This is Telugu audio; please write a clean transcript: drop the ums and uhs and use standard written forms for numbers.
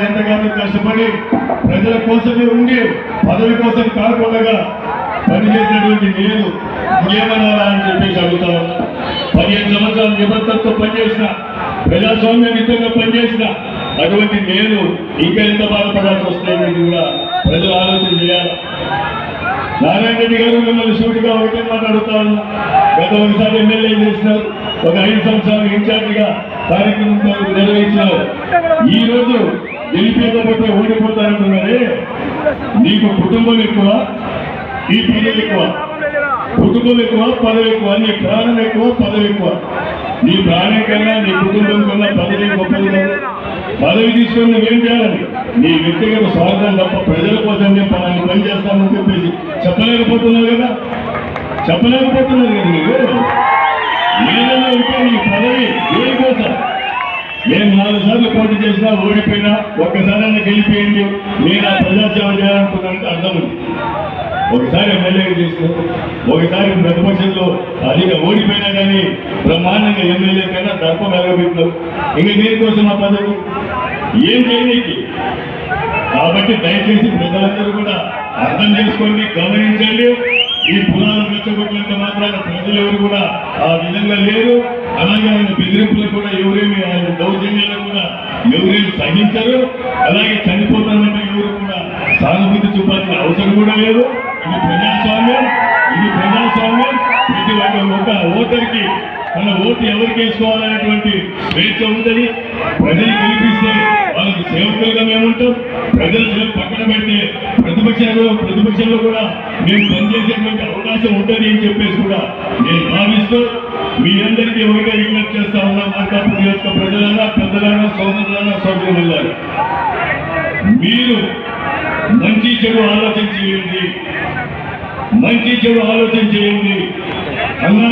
ఎంతగానో కష్టపడి ప్రజల కోసమే ఉండి పదవి కోసం కాకుండా పనిచేసినటువంటి నేను ఏమనాలా అని చెప్పేసి అడుగుతా ఉన్నా. 15 సంవత్సరాలు నిబద్ధతతో పనిచేసిన, ప్రజాస్వామ్య నిత్యంగా పనిచేసిన అటువంటి నేను ఇంకా ఎంత బాధపడాల్సి వస్తుందని కూడా ప్రజలు ఆలోచన చేయాలి. నారాయణ రెడ్డి గారు మిమ్మల్ని సూటిగా ఒకటే మాట్లాడుతా ఉన్నా. గత ఒకసారి ఎమ్మెల్యే చేసినారు, ఒక 5 సంవత్సరాలు ఇన్ఛార్జిగా కార్యక్రమం నిర్వహించినారు. ఈ రోజు గెలిపేకపోతే ఓడిపోతారంటున్నారే, నీకు కుటుంబం ఎక్కువ, ఈ పదవి ఎక్కువ. కుటుంబం ఎక్కువ, పదవి ఎక్కువ. నీ ప్రాణం ఎక్కువ, పదవి ఎక్కువ. నీ ప్రాణం కన్నా నీ కుటుంబం కన్నా పదవి గొప్పది కాదు. పదవి తీసుకొని నువ్వేం చేయాలని నీ వ్యక్తిగత స్వార్థం తప్ప ప్రజల కోసం నేను పని చేస్తానని చెప్పేసి చెప్పలేకపోతున్నావు కదా, చెప్పలేకపోతున్నారు కదా. నీకు ఏదైనా ఉంటే నీ పదవి దేనికోసం? నేను 4 సార్లు పోటీ చేసినా ఓడిపోయినా, ఒక్కసారైనా గెలిపోయింది, నేను ఆ ప్రజాసేవ చేయాలనుకున్నానంటే అర్థం ఉంది. ఒకసారి ఎమ్మెల్యేగా చేసినావు, ఒకసారి ప్రతిపక్షంలో అదిగా ఓడిపోయినా కానీ బ్రహ్మాండంగా ఎమ్మెల్యే కన్నా దర్పం ఎలగబెట్టినావు. ఇంకా దేనికోసం ఆ పదవి ఏం చేయడానికి? కాబట్టి దయచేసి ప్రజలందరూ కూడా అర్థం చేసుకోండి, గమనించండి. ఈ పునాలు రెచ్చగొట్టినంత మాత్రాన ప్రజలు ఎవరు కూడా ఆ విధంగా లేరు. అలాగే ఆయన బెదిరింపులు కూడా ఎవరేమి, ఆయన దౌర్జన్యాలు కూడా ఎవరేమి సహించరు. అలాగే చనిపోతానంటే ఎవరు కూడా సానుభూతి చూపాల్సిన అవసరం కూడా లేదు. ఇది ప్రజాస్వామ్యం, ఇది ప్రజాస్వామ్యం. ప్రతి ఒక్క ఓటర్కి తన ఓటు ఎవరికి వేసుకోవాలనేటువంటి స్వేచ్ఛ ఉంటుంది. ప్రజలు గెలిపిస్తే వాళ్ళకి సేవకులుగా మేము ఉంటాం. ప్రజలు పక్కన పెడితే ప్రతిపక్షంలో కూడా మేము పనిచేసేటువంటి అవకాశం ఉంటుంది అని చెప్పేసి కూడా నేను భావిస్తూ మీ అందరికీ ఒకటే విజ్ఞప్తి చేస్తా ఉన్నాం. మార్కాపురం యొక్క ప్రజలైనా, పెద్దలైనా, సోదరులైనా, సోదరులు, మీరు మంచి చెడు ఆలోచన చేయండి, మంచి చెడు ఆలోచన చేయండి అన్నా.